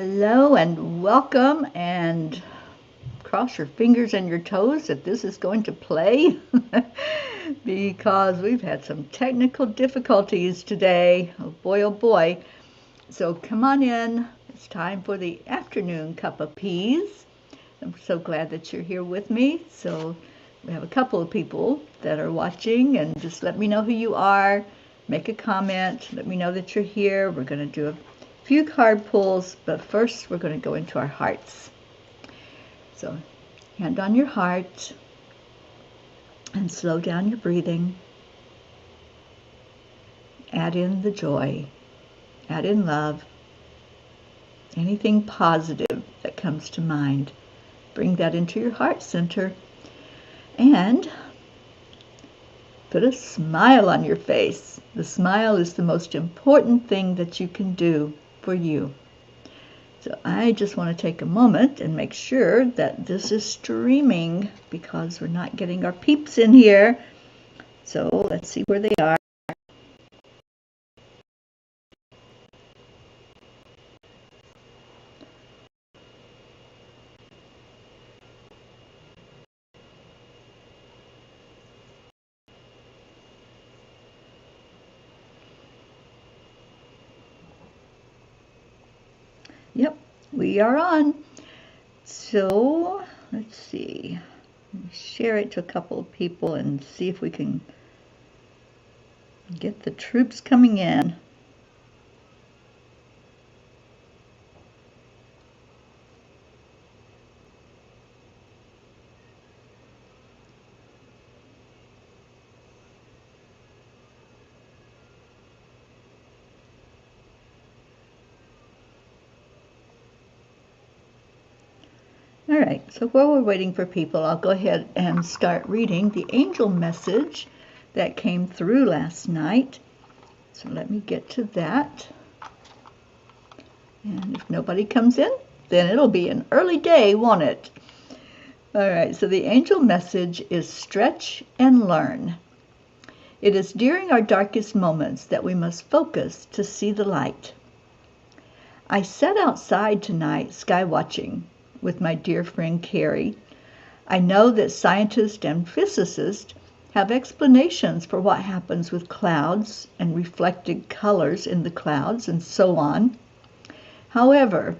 Hello and welcome, and cross your fingers and your toes that this is going to play because we've had some technical difficulties today. Oh boy, oh boy. So come on in. It's time for the afternoon cup of peas. I'm so glad that you're here with me. So we have a couple of people that are watching, and just let me know who you are. Make a comment. Let me know that you're here. We're going to do a few card pulls, but first we're going to go into our hearts. So hand on your heart and slow down your breathing. Add in the joy. Add in love. Anything positive that comes to mind. Bring that into your heart center and put a smile on your face. The smile is the most important thing that you can do for you. So I just want to take a moment and make sure that this is streaming because we're not getting our peeps in here. So let's see where they are. Yep, we are on. So let's see. Share it to a couple of people and see if we can get the troops coming in. All right, so while we're waiting for people, I'll go ahead and start reading the angel message that came through last night. So let me get to that. And if nobody comes in, then it'll be an early day, won't it? All right, so the angel message is stretch and learn. It is during our darkest moments that we must focus to see the light. I sat outside tonight sky watching with my dear friend Carrie. I know that scientists and physicists have explanations for what happens with clouds and reflected colors in the clouds and so on. However,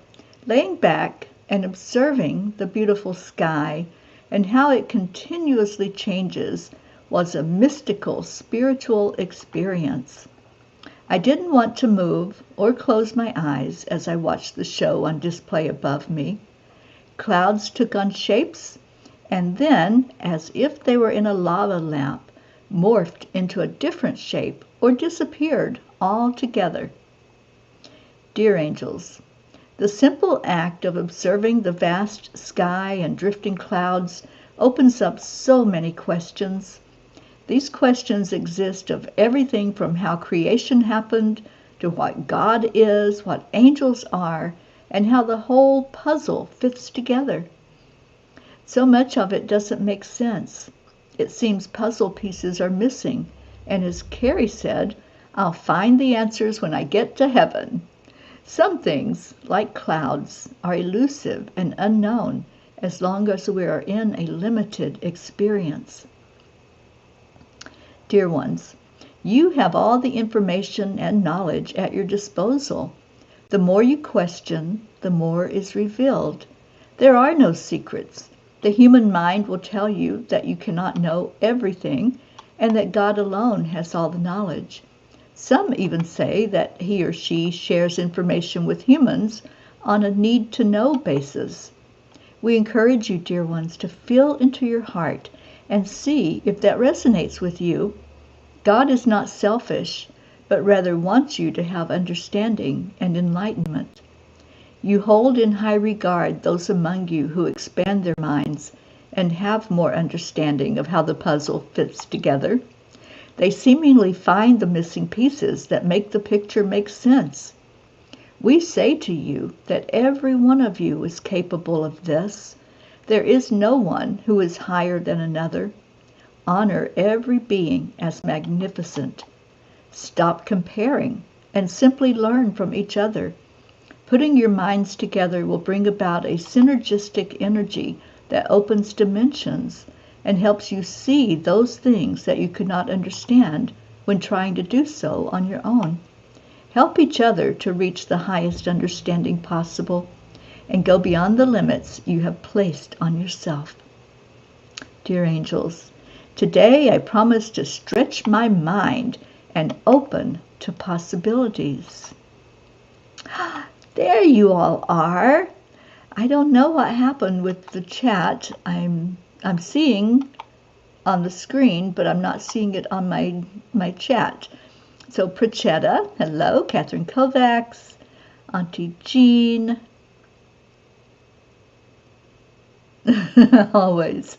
laying back and observing the beautiful sky and how it continuously changes was a mystical, spiritual experience. I didn't want to move or close my eyes as I watched the show on display above me. Clouds took on shapes, and then, as if they were in a lava lamp, morphed into a different shape or disappeared altogether. Dear angels, the simple act of observing the vast sky and drifting clouds opens up so many questions. These questions exist of everything from how creation happened to what God is, what angels are, and how the whole puzzle fits together. So much of it doesn't make sense. It seems puzzle pieces are missing, and as Carrie said, I'll find the answers when I get to heaven. Some things, like clouds, are elusive and unknown as long as we are in a limited experience. Dear ones, you have all the information and knowledge at your disposal. The more you question, the more is revealed. There are no secrets. The human mind will tell you that you cannot know everything and that God alone has all the knowledge. Some even say that he or she shares information with humans on a need-to-know basis. We encourage you, dear ones, to feel into your heart and see if that resonates with you. God is not selfish, but rather wants you to have understanding and enlightenment. You hold in high regard those among you who expand their minds and have more understanding of how the puzzle fits together. They seemingly find the missing pieces that make the picture make sense. We say to you that every one of you is capable of this. There is no one who is higher than another. Honor every being as magnificent. Stop comparing and simply learn from each other. Putting your minds together will bring about a synergistic energy that opens dimensions and helps you see those things that you could not understand when trying to do so on your own. Help each other to reach the highest understanding possible and go beyond the limits you have placed on yourself. Dear angels, today I promise to stretch my mind and open to possibilities. There you all are. I don't know what happened with the chat. I'm seeing on the screen, but I'm not seeing it on my chat. So Prachetta, hello. Catherine Kovacs, Auntie Jean. Always.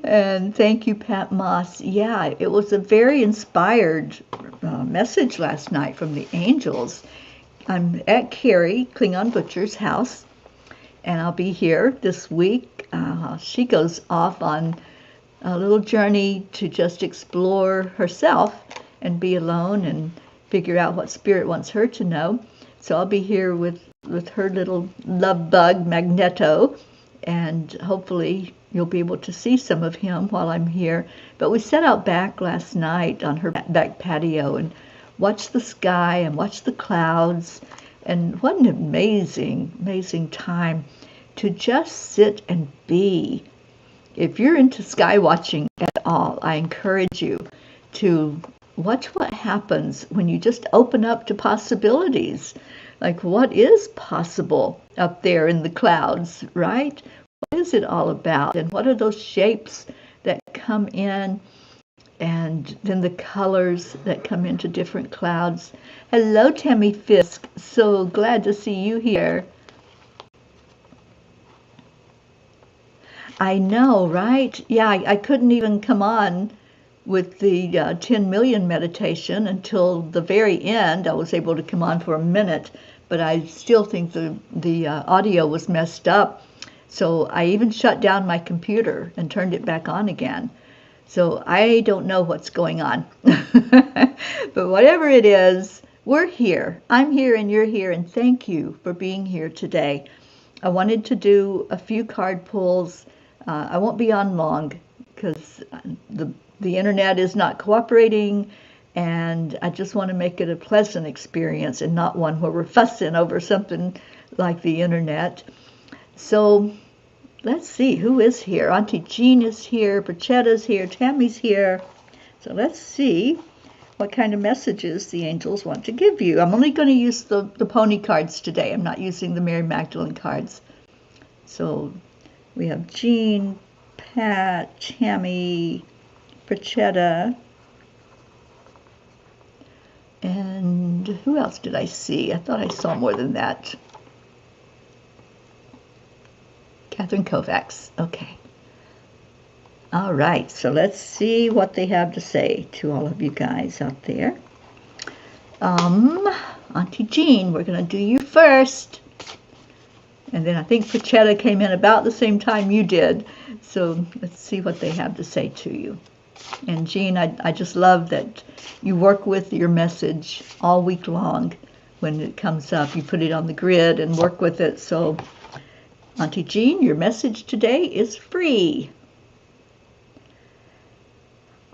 And thank you, Pat Moss. Yeah, it was a very inspired message last night from the angels. I'm at Carrie Klingon Butcher's house, and I'll be here this week. She goes off on a little journey to just explore herself and be alone and figure out what Spirit wants her to know. So I'll be here with her little love bug, Magneto, and hopefully you'll be able to see some of him while I'm here. But we sat out back last night on her back patio and watched the sky and watched the clouds, and what an amazing time to just sit and be. If you're into sky watching at all, I encourage you to watch what happens when you just open up to possibilities. Like, what is possible up there in the clouds, right? What is it all about? And what are those shapes that come in? And then the colors that come into different clouds. Hello, Tammy Fisk. So glad to see you here. I know, right? Yeah, I couldn't even come on with the 10 million meditation until the very end. I was able to come on for a minute, but I still think the audio was messed up. So I even shut down my computer and turned it back on again. So I don't know what's going on. But whatever it is, we're here. I'm here and you're here, and thank you for being here today. I wanted to do a few card pulls. I won't be on long because the internet is not cooperating, and I just want to make it a pleasant experience and not one where we're fussing over something like the internet. So let's see who is here. Auntie Jean is here, Pachetta's here, Tammy's here. So let's see what kind of messages the angels want to give you. I'm only going to use the pony cards today. I'm not using the Mary Magdalene cards. So we have Jean, Pat, Tammy, Prachetta, and who else did I see? I thought I saw more than that. Catherine Kovacs. Okay. All right, so let's see what they have to say to all of you guys out there. Auntie Jean, we're going to do you first. And then I think Prachetta came in about the same time you did. So let's see what they have to say to you. And Jean, I just love that you work with your message all week long. When it comes up, you put it on the grid and work with it. So Auntie Jean, your message today is free.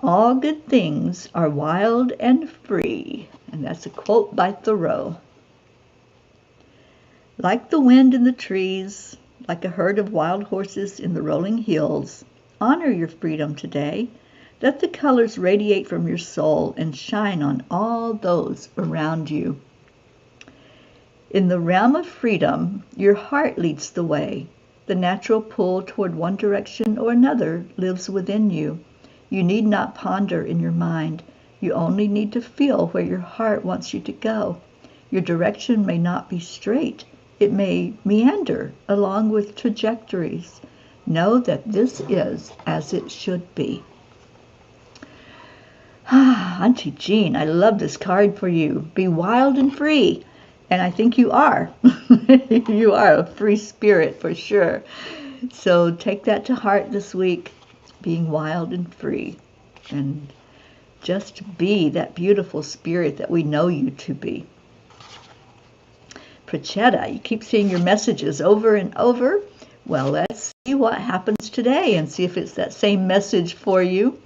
All good things are wild and free. And that's a quote by Thoreau. Like the wind in the trees, like a herd of wild horses in the rolling hills, honor your freedom today. Let the colors radiate from your soul and shine on all those around you. In the realm of freedom, your heart leads the way. The natural pull toward one direction or another lives within you. You need not ponder in your mind. You only need to feel where your heart wants you to go. Your direction may not be straight. It may meander along with trajectories. Know that this is as it should be. Auntie Jean, I love this card for you. Be wild and free. And I think you are. You are a free spirit for sure. So take that to heart this week, being wild and free. And just be that beautiful spirit that we know you to be. Prachetta, you keep seeing your messages over and over. Well, let's see what happens today and see if it's that same message for you.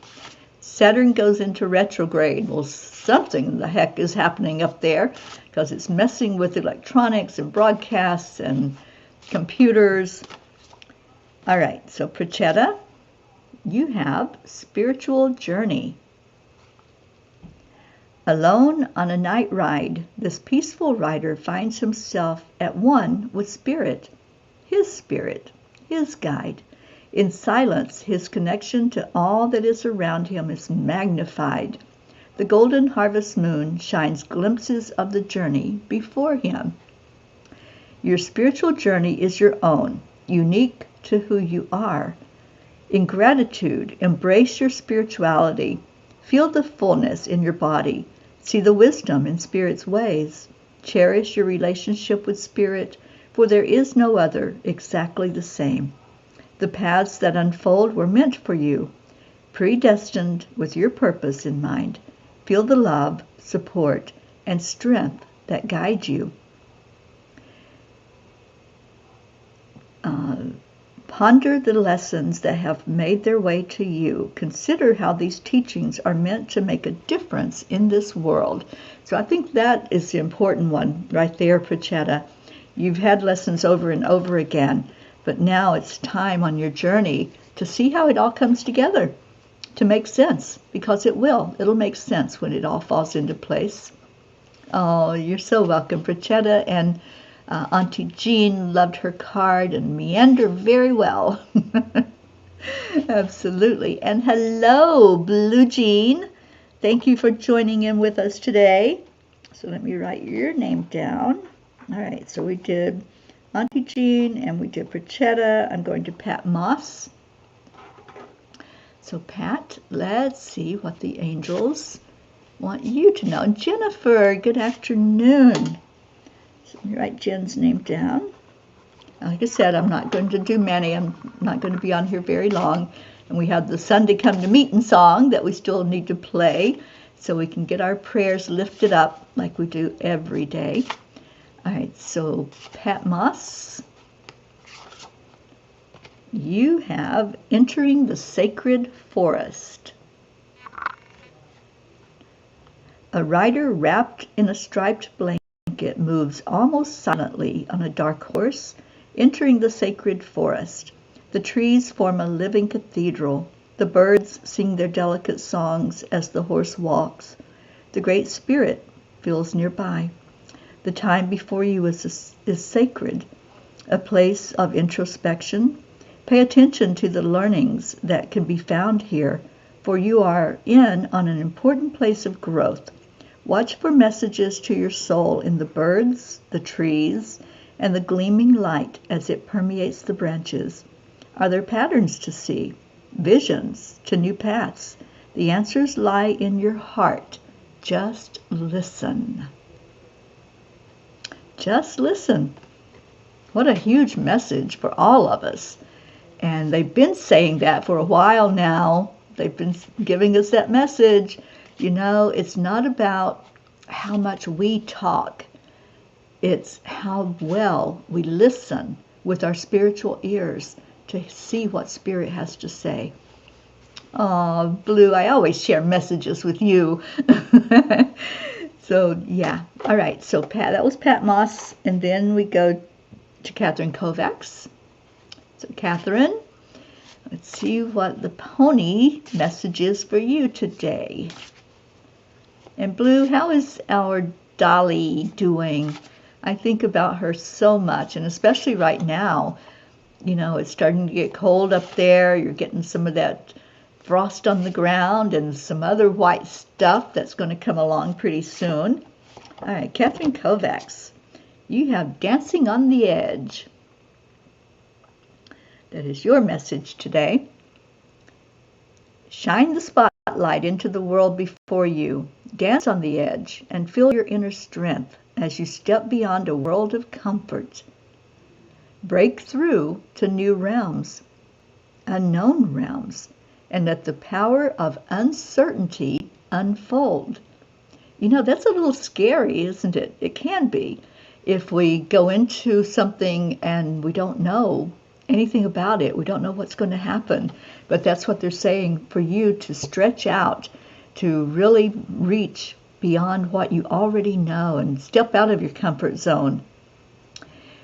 Saturn goes into retrograde. Well, something the heck is happening up there because it's messing with electronics and broadcasts and computers. All right, so Prachetta, you have spiritual journey. Alone on a night ride, this peaceful rider finds himself at one with spirit, his guide. In silence, his connection to all that is around him is magnified. The golden harvest moon shines glimpses of the journey before him. Your spiritual journey is your own, unique to who you are. In gratitude, embrace your spirituality. Feel the fullness in your body. See the wisdom in Spirit's ways. Cherish your relationship with Spirit, for there is no other exactly the same. The paths that unfold were meant for you, predestined with your purpose in mind. Feel the love, support, and strength that guide you. Ponder the lessons that have made their way to you. Consider how these teachings are meant to make a difference in this world. So I think that is the important one right there, Prachetta. You've had lessons over and over again, but now it's time on your journey to see how it all comes together, to make sense, because it will. It'll make sense when it all falls into place. Oh, you're so welcome, Prachetta, and Auntie Jean loved her card and meandered very well. Absolutely. And hello, Blue Jean. Thank you for joining in with us today. So let me write your name down. All right, so we did Auntie Jean and we did Prachetta. I'm going to Pat Moss. So Pat, let's see what the angels want you to know. Jennifer, good afternoon. So let me write Jen's name down. Like I said, I'm not going to do many. I'm not going to be on here very long. And we have the Sunday Come to Meeting song that we still need to play so we can get our prayers lifted up like we do every day. All right, so Pat Moss, you have entering the sacred forest. A rider wrapped in a striped blanket moves almost silently on a dark horse, entering the sacred forest. The trees form a living cathedral. The birds sing their delicate songs as the horse walks. The Great Spirit feels nearby. The time before you is sacred, a place of introspection. Pay attention to the learnings that can be found here, for you are in on an important place of growth. Watch for messages to your soul in the birds, the trees, and the gleaming light as it permeates the branches. Are there patterns to see? Visions to new paths? The answers lie in your heart. Just listen. Just listen. What a huge message for all of us. And they've been saying that for a while now. They've been giving us that message. You know, it's not about how much we talk. It's how well we listen with our spiritual ears to see what Spirit has to say. Oh, Blue, I always share messages with you. So, yeah. All right. So, Pat, that was Pat Moss. And then we go to Catherine Kovacs. So, Catherine, let's see what the pony message is for you today. And Blue, how is our Dolly doing? I think about her so much, and especially right now. You know, it's starting to get cold up there. You're getting some of that frost on the ground and some other white stuff that's going to come along pretty soon. All right, Catherine Kovacs, you have Dancing on the Edge. That is your message today. Shine the spotlight into the world before you. Dance on the edge and feel your inner strength as you step beyond a world of comfort. Break through to new realms, unknown realms, and let the power of uncertainty unfold. You know, that's a little scary, isn't it? It can be. if we go into something and we don't know anything about it, we don't know what's going to happen. But that's what they're saying, for you to stretch out, to really reach beyond what you already know and step out of your comfort zone.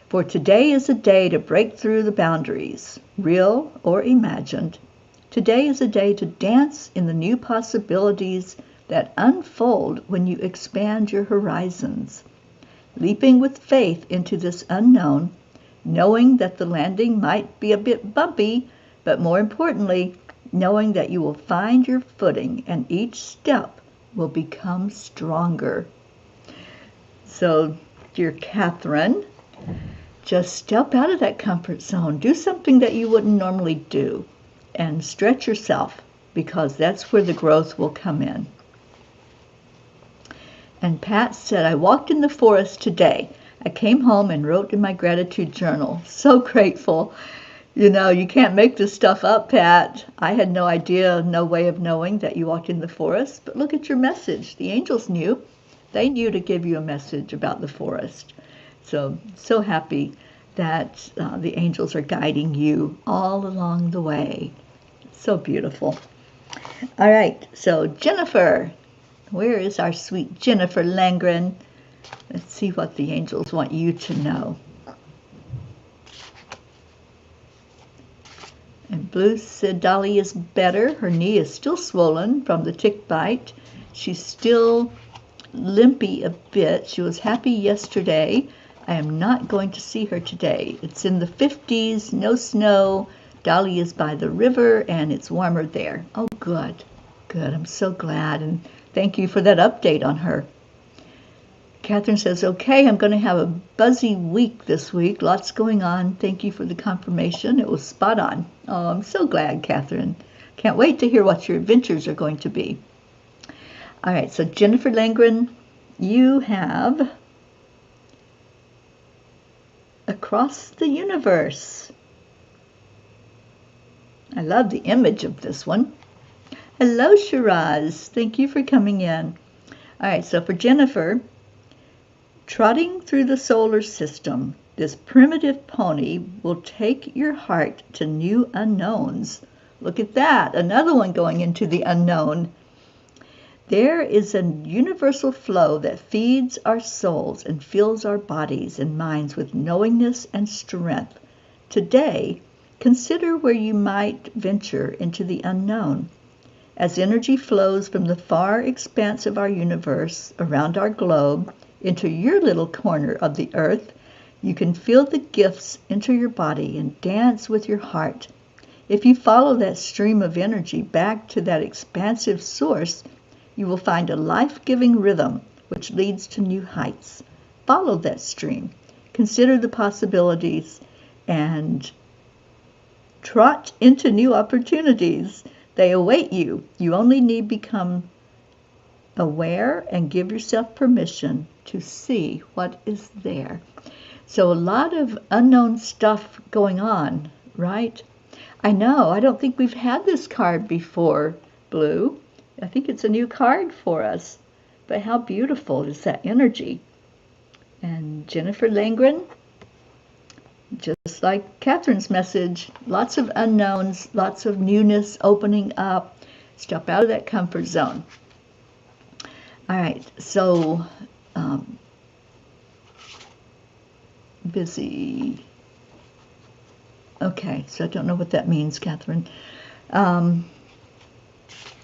For today is a day to break through the boundaries, real or imagined. Today is a day to dance in the new possibilities that unfold when you expand your horizons. Leaping with faith into this unknown, knowing that the landing might be a bit bumpy, but more importantly, knowing that you will find your footing and each step will become stronger. So, dear Catherine, just step out of that comfort zone. Do something that you wouldn't normally do and stretch yourself, because that's where the growth will come in. And Pat said, I walked in the forest today. I came home and wrote in my gratitude journal. So grateful. You know, you can't make this stuff up, Pat. I had no idea, no way of knowing that you walked in the forest. But look at your message. The angels knew. They knew to give you a message about the forest. So happy that the angels are guiding you all along the way. So beautiful. All right, so Jennifer. Where is our sweet Jennifer Langren? Let's see what the angels want you to know. And Blue said Dolly is better. Her knee is still swollen from the tick bite. She's still limpy a bit. She was happy yesterday. I am not going to see her today. It's in the 50s, no snow. Dolly is by the river and it's warmer there. Oh, good. Good. I'm so glad. And thank you for that update on her. Catherine says, okay, I'm going to have a buzzy week this week. Lots going on. Thank you for the confirmation. It was spot on. Oh, I'm so glad, Catherine. Can't wait to hear what your adventures are going to be. All right, so Jennifer Langren, you have Across the Universe. I love the image of this one. Hello, Shiraz. Thank you for coming in. All right, so for Jennifer, trotting through the solar system, this primitive pony will take your heart to new unknowns. Look at that, another one going into the unknown. There is a universal flow that feeds our souls and fills our bodies and minds with knowingness and strength. Today, consider where you might venture into the unknown. As energy flows from the far expanse of our universe around our globe into your little corner of the earth, you can feel the gifts enter your body and dance with your heart. If you follow that stream of energy back to that expansive source, you will find a life-giving rhythm which leads to new heights. Follow that stream. Consider the possibilities and trot into new opportunities. They await you. You only need become aware and give yourself permission to see what is there. So a lot of unknown stuff going on, right? I know. I don't think we've had this card before, Blue. I think it's a new card for us. But how beautiful is that energy? And Jennifer Langren, just like Catherine's message, lots of unknowns, lots of newness opening up. Step out of that comfort zone. All right, so busy. Okay, so I don't know what that means, Catherine.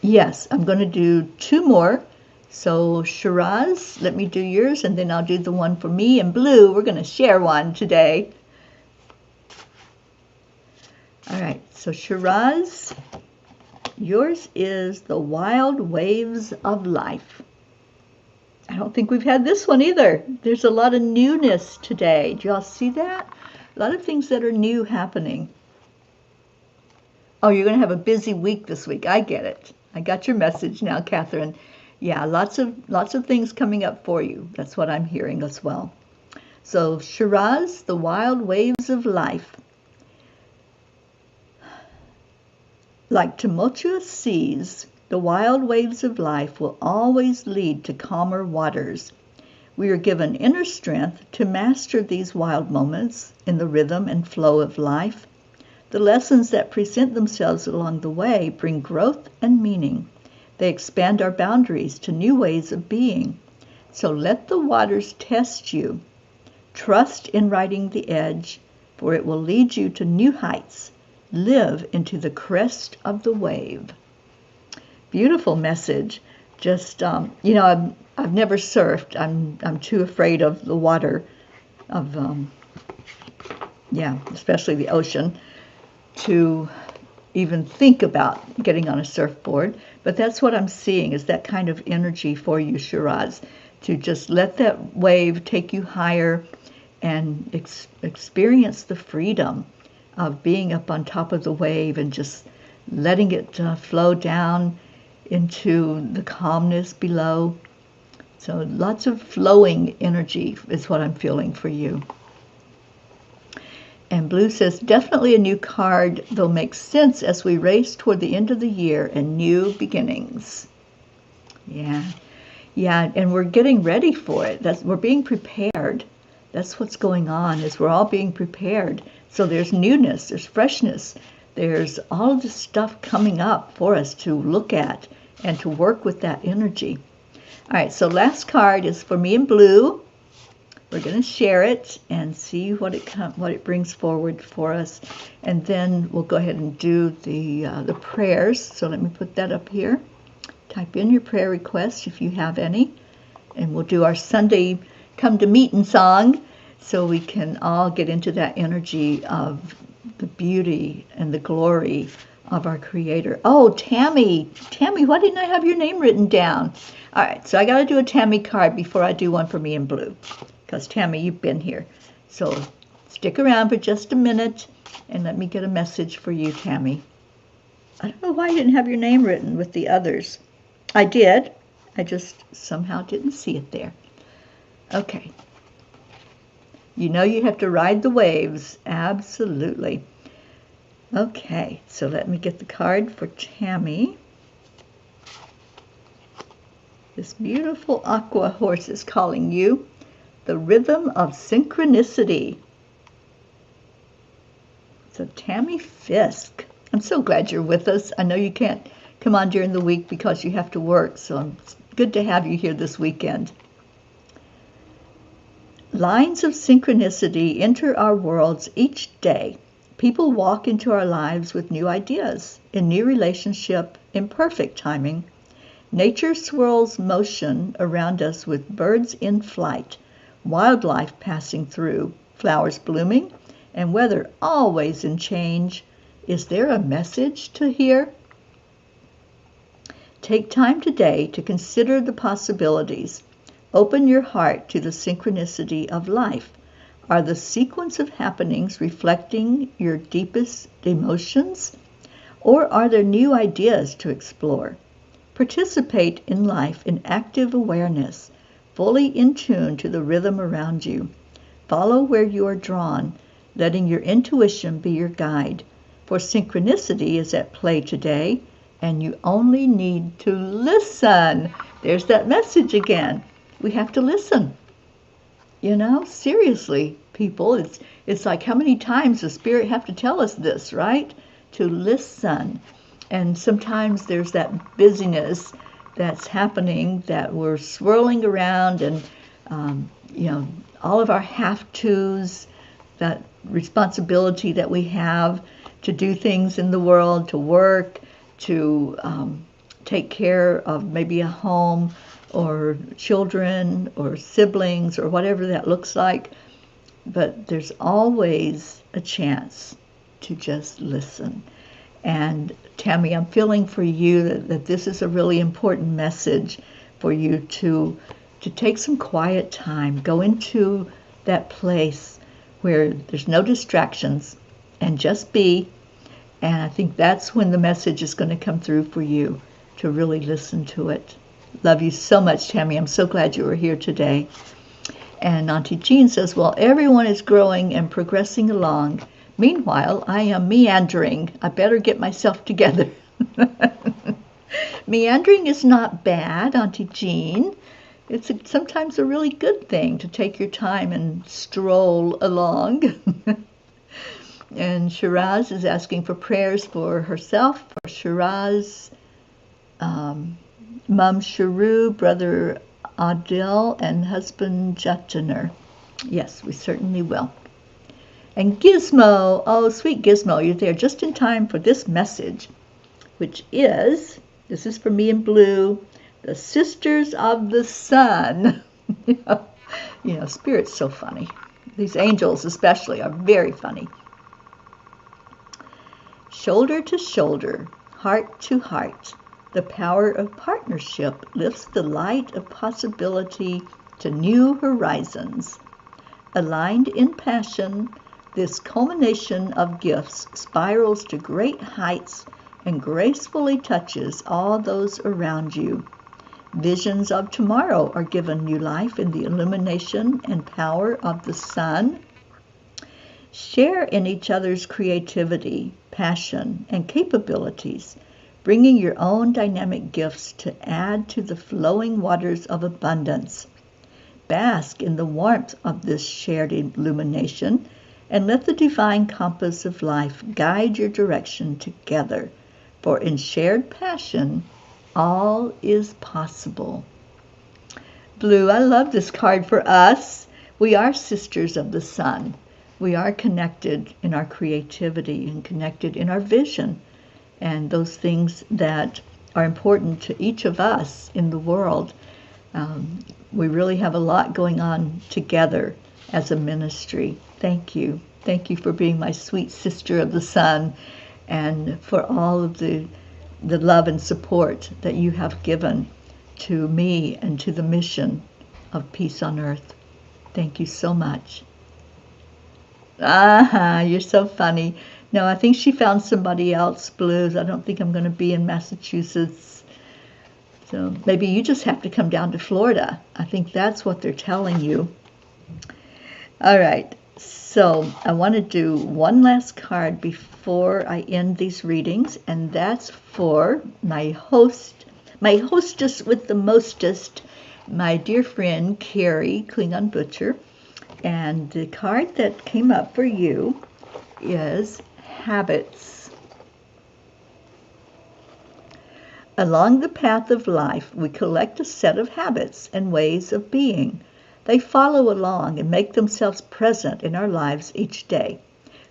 Yes, I'm going to do 2 more. So Shiraz, let me do yours, and then I'll do the one for me. And Blue, we're going to share one today. All right, so Shiraz, yours is the wild waves of life. I don't think we've had this one either. There's a lot of newness today. Do y'all see that? A lot of things that are new happening. Oh, you're going to have a busy week this week. I get it. I got your message now, Catherine. Yeah, lots of things coming up for you. That's what I'm hearing as well. So Shiraz, the wild waves of life. Like tumultuous seas, the wild waves of life will always lead to calmer waters. We are given inner strength to master these wild moments in the rhythm and flow of life. The lessons that present themselves along the way bring growth and meaning. They expand our boundaries to new ways of being. So let the waters test you. Trust in riding the edge, for it will lead you to new heights. Live into the crest of the wave. Beautiful message. Just, I've never surfed. I'm too afraid of the water, especially the ocean, to even think about getting on a surfboard. But that's what I'm seeing, is that kind of energy for you, Shiraz, to just let that wave take you higher and experience the freedom of being up on top of the wave and just letting it flow down into the calmness below. So lots of flowing energy is what I'm feeling for you. And Blue says, definitely a new card, though makes sense as we race toward the end of the year and new beginnings. Yeah, and we're getting ready for it. We're being prepared. That's what's going on, is we're all being prepared. So there's newness, there's freshness, there's all of this stuff coming up for us to look at and to work with that energy. All right, so last card is for me in blue. We're going to share it and see what it brings forward for us. And then we'll go ahead and do the prayers. So let me put that up here. Type in your prayer requests if you have any. And we'll do our Sunday Come to Meeting song so we can all get into that energy of the beauty and the glory of our Creator. Oh, Tammy, why didn't I have your name written down? All right, so I got to do a Tammy card before I do one for me in blue, because Tammy, you've been here. So stick around for just a minute and let me get a message for you, Tammy. I don't know why I didn't have your name written with the others. I did. I just somehow didn't see it there. Okay. You know you have to ride the waves. Absolutely. Okay, so let me get the card for Tammy. This beautiful aqua horse is calling you. The rhythm of synchronicity. So Tammy Fisk. I'm so glad you're with us. I know you can't come on during the week because you have to work, so it's good to have you here this weekend. Lines of synchronicity enter our worlds each day. People walk into our lives with new ideas, in new relationship, in perfect timing. Nature swirls motion around us with birds in flight, wildlife passing through, flowers blooming, and weather always in change. Is there a message to hear? Take time today to consider the possibilities. Open your heart to the synchronicity of life. Are the sequence of happenings reflecting your deepest emotions? Or are there new ideas to explore? Participate in life in active awareness, fully in tune to the rhythm around you. Follow where you are drawn, letting your intuition be your guide. For synchronicity is at play today, and you only need to listen. There's that message again. We have to listen. You know, seriously, people, it's like, how many times does Spirit have to tell us this, right? To listen. And sometimes there's that busyness that's happening, that we're swirling around, and all of our have-tos, that responsibility that we have to do things in the world, to work, to take care of maybe a home, or children, or siblings, or whatever that looks like. But there's always a chance to just listen. And Tammy, I'm feeling for you that this is a really important message for you to take some quiet time, go into that place where there's no distractions, and just be. And I think that's when the message is going to come through for you, to really listen to it. Love you so much, Tammy. I'm so glad you were here today. And Auntie Jean says, well, everyone is growing and progressing along. Meanwhile, I am meandering. I better get myself together. Meandering is not bad, Auntie Jean. It's sometimes a really good thing to take your time and stroll along. And Shiraz is asking for prayers for herself, for Shiraz, Mom Sharu, Brother Adil, and husband Jataner. Yes, we certainly will. And Gizmo, oh, sweet Gizmo, you're there just in time for this message, which is, this is for me in blue, the Sisters of the Sun. Spirit's so funny. These angels especially are very funny. Shoulder to shoulder, heart to heart, the power of partnership lifts the light of possibility to new horizons. Aligned in passion, this culmination of gifts spirals to great heights and gracefully touches all those around you. Visions of tomorrow are given new life in the illumination and power of the sun. Share in each other's creativity, passion, and capabilities, bringing your own dynamic gifts to add to the flowing waters of abundance. Bask in the warmth of this shared illumination, and let the divine compass of life guide your direction together, for in shared passion, all is possible. Blue, I love this card for us. We are sisters of the sun. We are connected in our creativity and connected in our vision and those things that are important to each of us in the world. We really have a lot going on together as a ministry. Thank you. Thank you for being my sweet sister of the sun and for all of the love and support that you have given to me and to the mission of peace on earth. Thank you so much. You're so funny. No, I think she found somebody else, Blues. I don't think I'm going to be in Massachusetts. So maybe you just have to come down to Florida. I think that's what they're telling you. All right. So I want to do one last card before I end these readings, and that's for my hostess with the mostest, my dear friend, Carrie Klingon Butcher. And the card that came up for you is habits. Along the path of life, we collect a set of habits and ways of being. They follow along and make themselves present in our lives each day,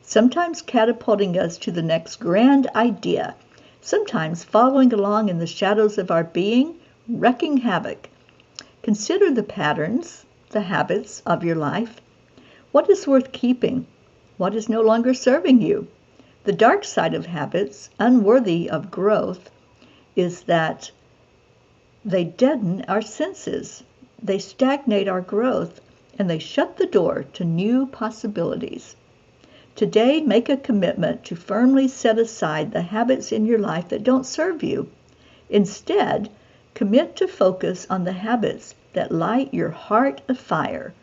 sometimes catapulting us to the next grand idea, sometimes following along in the shadows of our being, wreaking havoc. Consider the patterns, the habits of your life. What is worth keeping? What is no longer serving you? The dark side of habits, unworthy of growth, is that they deaden our senses, they stagnate our growth, and they shut the door to new possibilities. Today, make a commitment to firmly set aside the habits in your life that don't serve you. Instead, commit to focus on the habits that light your heart afire,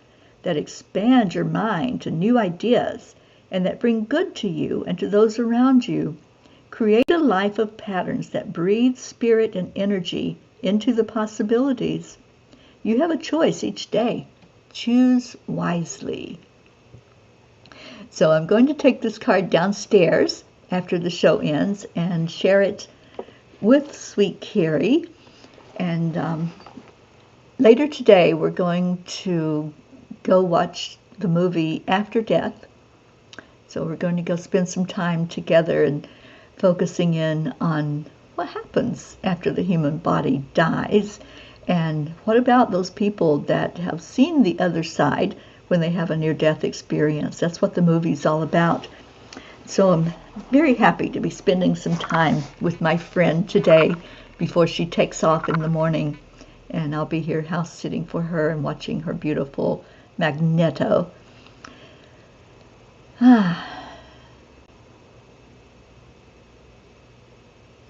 that expand your mind to new ideas, and that bring good to you and to those around you. Create a life of patterns that breathe spirit and energy into the possibilities. You have a choice each day. Choose wisely. So I'm going to take this card downstairs after the show ends and share it with Sweet Carrie. And later today, we're going to go watch the movie After Death. So we're going to go spend some time together and focusing in on what happens after the human body dies, and what about those people that have seen the other side when they have a near-death experience. That's what the movie's all about. So I'm very happy to be spending some time with my friend today before she takes off in the morning, and I'll be here house sitting for her and watching her beautiful Magneto.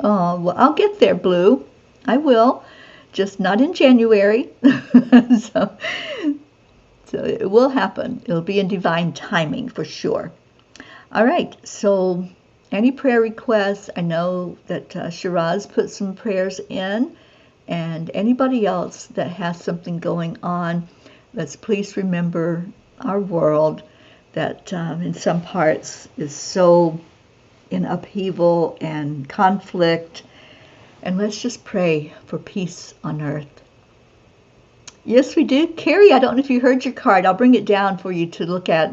Oh, well, I'll get there, Blue. I will, just not in January. so it will happen. It'll be in divine timing for sure. All right, so any prayer requests? I know that Shiraz put some prayers in, And anybody else that has something going on, let's please remember our world that in some parts is so in upheaval and conflict. And let's just pray for peace on earth. Yes, we do. Carrie, I don't know if you heard your card. I'll bring it down for you to look at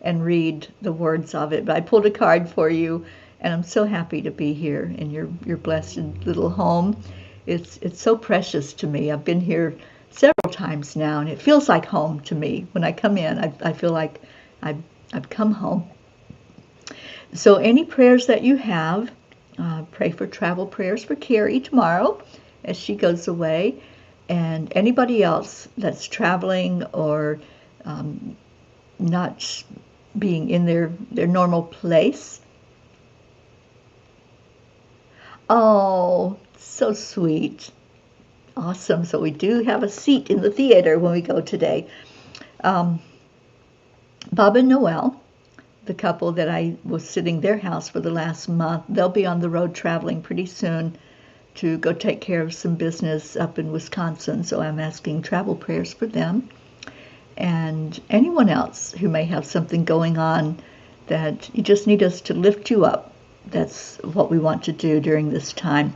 and read the words of it. But I pulled a card for you, and I'm so happy to be here in your blessed little home. It's so precious to me. I've been here several times now, and it feels like home to me. When I come in, I feel like I've come home. So any prayers that you have, pray for travel prayers for Carrie tomorrow as she goes away. And anybody else that's traveling or not being in their normal place. Oh, so sweet. Awesome. So we do have a seat in the theater when we go today. Bob and Noel, the couple that I was sitting their house for the last month, they'll be on the road traveling pretty soon to go take care of some business up in Wisconsin. So I'm asking travel prayers for them. And anyone else who may have something going on that you just need us to lift you up. That's what we want to do during this time.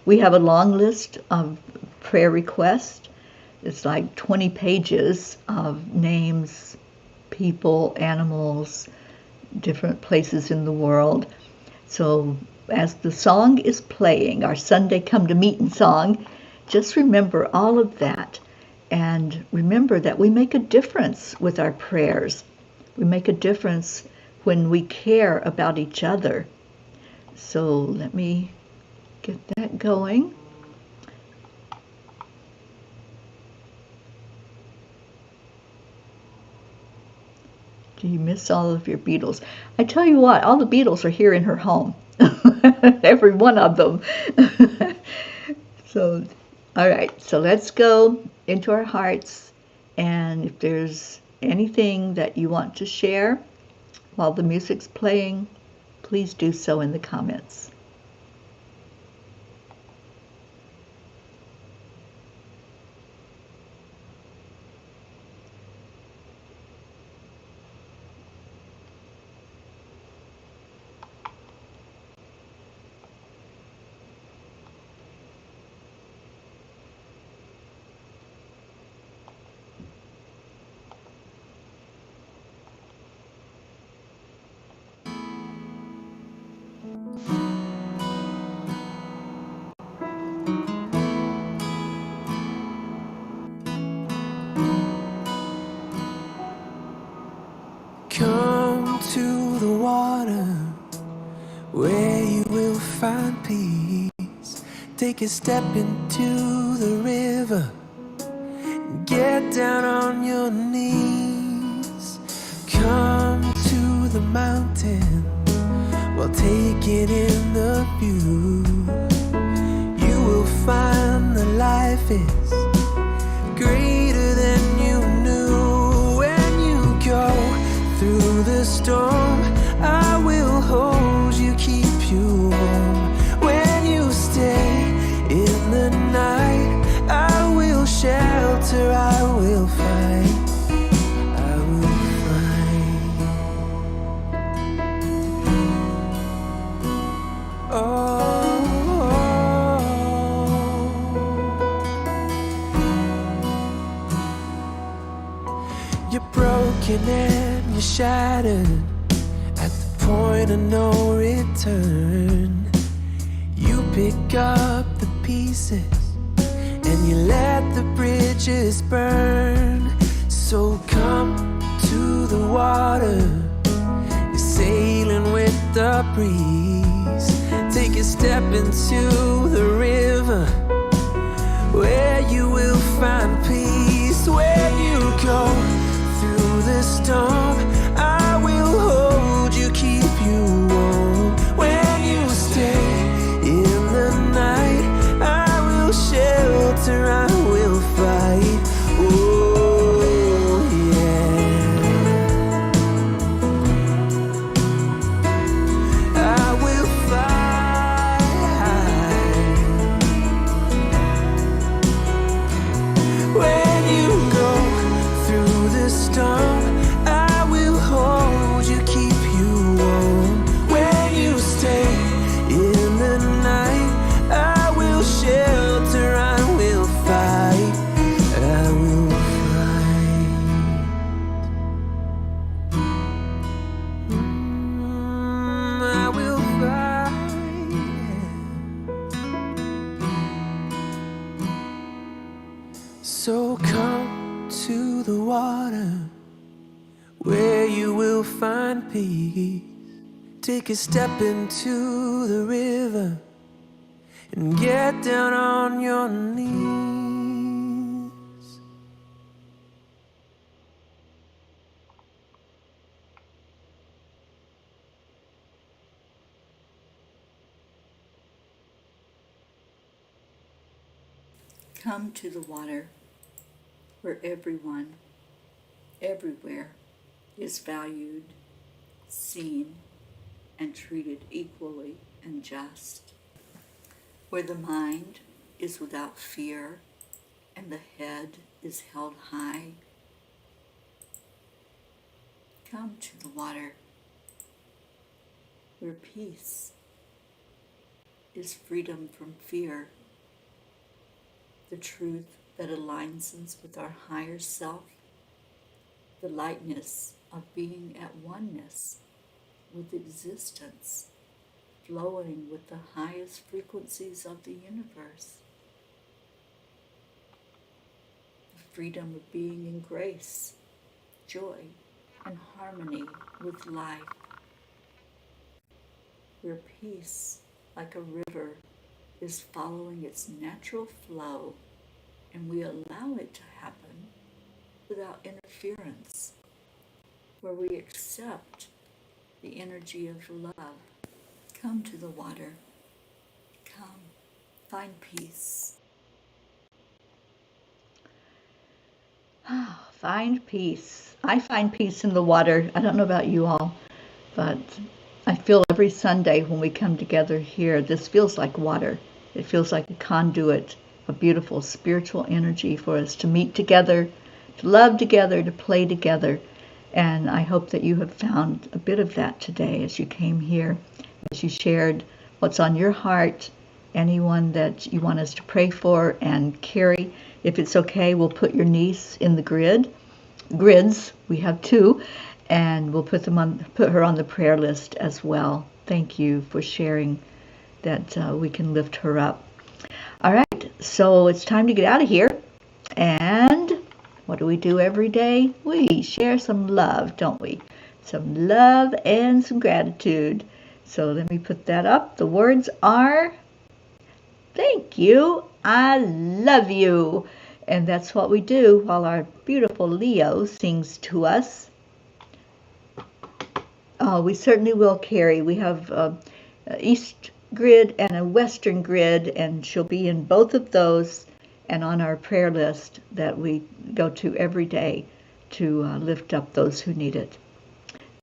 We have a long list of prayer requests. It's like 20 pages of names, people, animals, different places in the world. So as the song is playing, our Sunday Come to Meeting song, just remember all of that. And remember that we make a difference with our prayers. We make a difference when we care about each other. So let me get that going. Do you miss all of your beetles? I tell you what, all the beetles are here in her home. Every one of them. So, all right, so let's go into our hearts. And if there's anything that you want to share while the music's playing, please do so in the comments. Come to the water where you will find peace. Take a step into the river. Get down on your knees. Come to the mountain while taking in the view. You will find that life is greater than you knew. When you go through the storm, I will hold you, keep you warm. When you stay in the night, I will shelter, I will fight, I will fight. You're broken and you're shattered at the point of no return. You pick up the pieces and you let the bridges burn. So come to the water, you're sailing with the breeze. Take a step into the river where you will find peace. When you go through the storm, I will hold you, keep you warm. When you stay in the night, I will shelter, I will fight. Oh yeah, I will fight. So come to the water where you will find peace. Take a step into the river and get down on your knees. Come to the water where everyone, everywhere, is valued, seen, and treated equally and just. Where the mind is without fear and the head is held high. Come to the water where peace is freedom from fear, the truth that aligns us with our higher self, the lightness of being at oneness with existence, flowing with the highest frequencies of the universe, the freedom of being in grace, joy, and harmony with life, where peace, like a river, is following its natural flow, and we allow it to happen without interference, where we accept the energy of love. Come to the water. Come, find peace. Find peace. I find peace in the water. I don't know about you all, but I feel every Sunday when we come together here, this feels like water. It feels like a conduit, a beautiful spiritual energy for us to meet together, to love together, to play together. And I hope that you have found a bit of that today as you came here, as you shared what's on your heart, anyone that you want us to pray for. And Carrie, if it's okay, we'll put your niece in the grids. We have two, and we'll put her on the prayer list as well. Thank you for sharing that we can lift her up. All right, so it's time to get out of here. And what do we do every day? We share some love, don't we? Some love and some gratitude. So let me put that up. The words are, thank you, I love you. And that's what we do while our beautiful Leo sings to us. Oh, we certainly will, Carrie. We have an East grid and a Western grid, and she'll be in both of those and on our prayer list that we go to every day to lift up those who need it.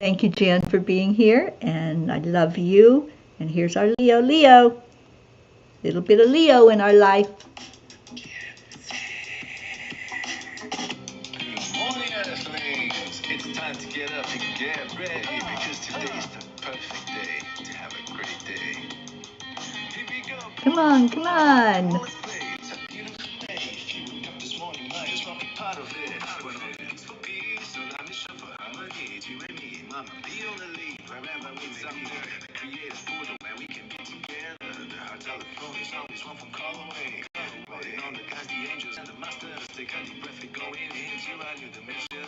Thank you, Jen, for being here, and I love you. And here's our Leo. Leo. Little bit of Leo in our life. Good morning, Earthlings. It's time to get up and get ready because today's the perfect day to have a great day. Here we go. Come on, come on. Let's play. It's a beautiful day. If you wake up this morning, might as well be part of it. We're for peace, for peace, so let me show for harmony. You and me, mama, be on the lead wherever we may be. The creative portal where we can be together. The heart telephone is always one phone call away. Waiting on the guys, the angels, and the masters. Take a deep breath and go in into a new dimension.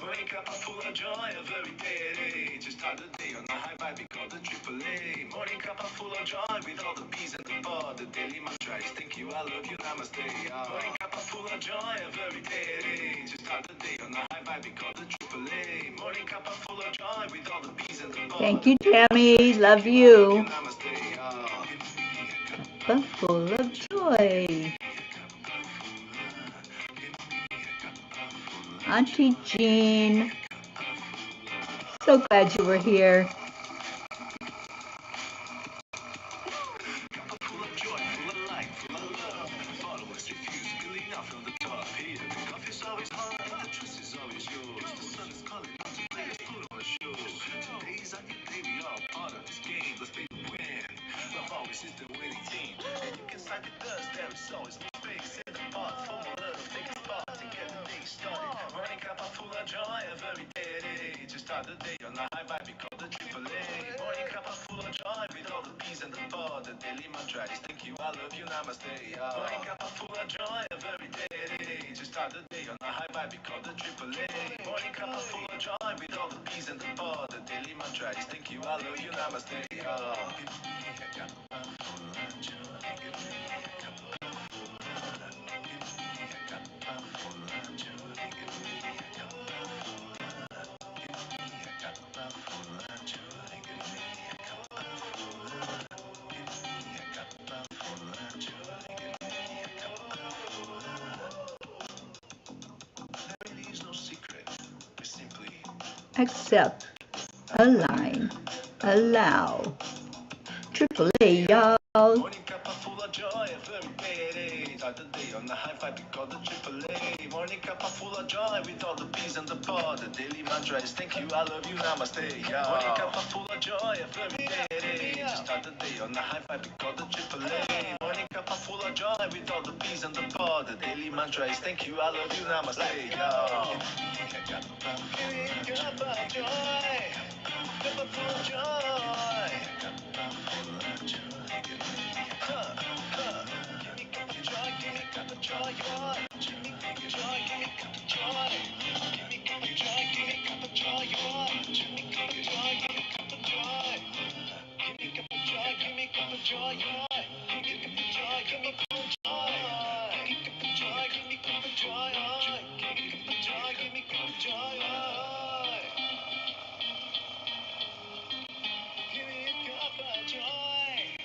Morning cup full of joy of every day. To start the day on a high vibe, we call the AAA. Morning cup full of joy with all the P's and the bar. The daily mantra is thank you, I love you, namaste. Morning cup full of joy of every day. To start the day on a high vibe, we call the AAA. Morning cup full of joy with all the P's and the bar. Thank you, Tammy. Love you. Namaste. Cup full of joy. Auntie Jean. So glad you were here. Joy of every day. Just start the day on a high vibe, we call the AAA. Morning cup of full of joy with all the peace and the bar. The daily mantra is thank you, I love you, namaste. Morning cup of full of joy of every day. Just start the day on a high vibe, we call the AAA. Morning cup of full of joy with all the peace and the bar. The daily mantra is thank you, I love you, namaste. Give me a cup of full of joy. Give me a cup of full of love. Give me a cup of full of joy. Give me a cup of full of love. Give me a cup of full of joy. Give me a cup of full of love. Give me a cup of full of joy. Give me a cup of full of love. There really is no secret. We simply Accept, align, allow. AAA, y'all. morning cup of full of joy every day. Start the day on the high five, we call the AAA. Morning cup of full of joy with all the peace and the bar. The daily mantra is thank you, I love you, namaste. Morning cup of full of joy every day. Just start the day on the high five, we call the AAA. Morning cup of full of joy with all the peace and the bar. The daily mantra is thank you, I love you, namaste. Give me a cup of joy. Cup of full of joy. Cup of full of joy. Give me a cup of joy. Give me a cup of joy. Give me a cup of joy. Give me a cup of joy. Give me a cup of joy. Give me a cup of joy. Give me a cup of joy. Give me a cup of joy. Give me a cup of joy. Give me a cup of joy. Give me a cup of joy. Give me a cup of joy. Give me a cup of joy. Give me a cup of joy. Give me a cup of joy. Give me a cup of joy. Give me a cup of joy.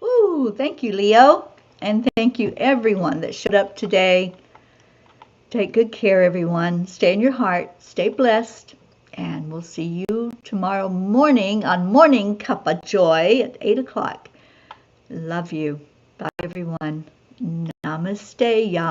Ooh, thank you, Leo. And thank you, everyone that showed up today. Take good care, everyone. Stay in your heart. Stay blessed. And we'll see you tomorrow morning on Morning Cup of Joy at 8 o'clock. Love you. Bye, everyone. Namaste, y'all.